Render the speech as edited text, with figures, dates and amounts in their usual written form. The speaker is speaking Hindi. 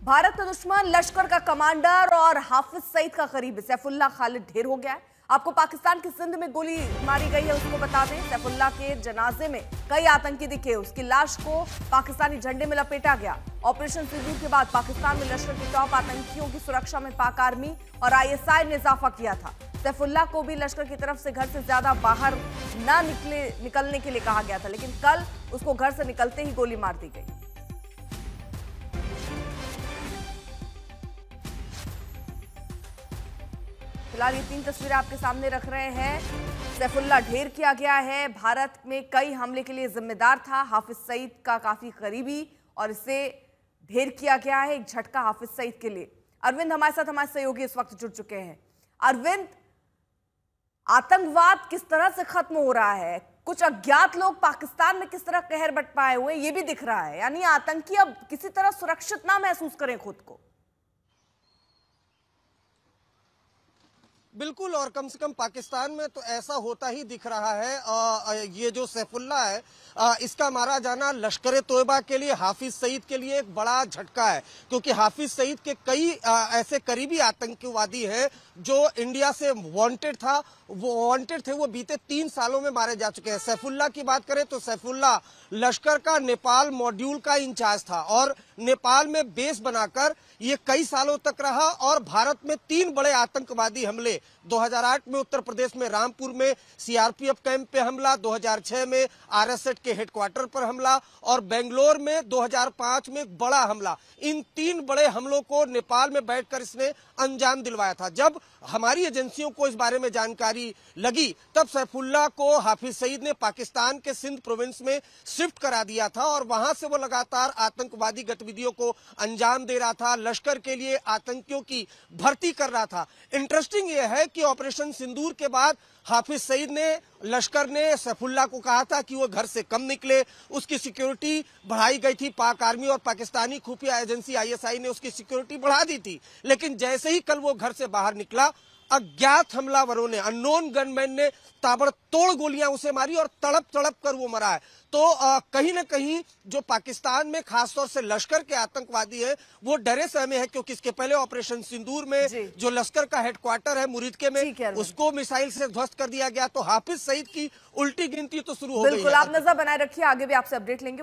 भारत का दुश्मन, लश्कर का कमांडर और हाफिज सईद का करीबी सैफुल्लाह खालिद ढेर हो गया है। आपको पाकिस्तान की सिंध में गोली मारी गई है, उसको बता दें। सैफुल्लाह के जनाजे में कई आतंकी दिखे, उसकी लाश को पाकिस्तानी झंडे में लपेटा गया। ऑपरेशन सिंदूर के बाद पाकिस्तान में लश्कर के टॉप आतंकियों की सुरक्षा में पाक आर्मी और ISI ने इजाफा किया था। सैफुल्लाह को भी लश्कर की तरफ से घर से ज्यादा बाहर निकलने के लिए कहा गया था, लेकिन कल उसको घर से निकलते ही गोली मार दी गई। फिलहाल ये 3 तस्वीरें आपके सामने रख रहे हैं। सैफुल्लाह ढेर किया गया है, भारत में कई हमले के लिए जिम्मेदार था, हाफिज सईद का काफी करीबी, और इसे ढेर किया गया है। एक झटका हाफिज सईद के लिए। अरविंद हमारे साथ, हमारे सहयोगी इस वक्त जुड़ चुके हैं। अरविंद, आतंकवाद किस तरह से खत्म हो रहा है? कुछ अज्ञात लोग पाकिस्तान में किस तरह कहर बटपाए हुए ये भी दिख रहा है, यानी आतंकी अब किसी तरह सुरक्षित ना महसूस करें खुद को। बिल्कुल, और कम से कम पाकिस्तान में तो ऐसा होता ही दिख रहा है। ये जो सैफुल्लाह है, इसका मारा जाना लश्कर तोयबा के लिए, हाफिज सईद के लिए एक बड़ा झटका है, क्योंकि हाफिज सईद के कई ऐसे करीबी आतंकवादी हैं जो इंडिया से वांटेड थे, वो बीते 3 सालों में मारे जा चुके हैं। सैफुल्लाह की बात करें तो सैफुल्लाह लश्कर का नेपाल मॉड्यूल का इंचार्ज था और नेपाल में बेस बनाकर ये कई सालों तक रहा, और भारत में 3 बड़े आतंकवादी हमले, 2008 में उत्तर प्रदेश में रामपुर में CRPF कैंप पे हमला, 2006 में RSS के हेडक्वार्टर पर हमला, और बेंगलोर में 2005 में एक बड़ा हमला। इन 3 बड़े हमलों को नेपाल में बैठकर इसने अंजाम दिलवाया था। जब हमारी एजेंसियों को इस बारे में जानकारी लगी, तब सैफुल्लाह को हाफिज सईद ने पाकिस्तान के सिंध प्रोविंस में शिफ्ट करा दिया था, और वहां से वो लगातार आतंकवादी गतिविधियों को अंजाम दे रहा था, लश्कर के लिए आतंकियों की भर्ती कर रहा था। इंटरेस्टिंग यह है कि ऑपरेशन सिंदूर के बाद हाफिज सईद ने, लश्कर ने सैफुल्लाह को कहा था कि वो घर से कम निकले, उसकी सिक्योरिटी बढ़ाई गई थी। पाक आर्मी और पाकिस्तानी खुफिया एजेंसी ISI ने उसकी सिक्योरिटी बढ़ा दी थी, लेकिन जैसे ही कल वो घर से बाहर निकला, अज्ञात हमलावरों ने, अननोन गनमैन ने ताबड़तोड़ गोलियां उसे मारी और तड़प तड़प कर वो मरा है। तो कहीं न कहीं जो पाकिस्तान में खासतौर से लश्कर के आतंकवादी हैं, वो डरे सहमे हैं, क्योंकि इसके पहले ऑपरेशन सिंदूर में जो लश्कर का हेडक्वार्टर है मुरीदके में, उसको मिसाइल से ध्वस्त कर दिया गया। तो हाफिज सईद की उल्टी गिनती तो शुरू हो गई है। बिल्कुल, आप नजर बनाए रखिए, आगे भी आपसे अपडेट लेंगे।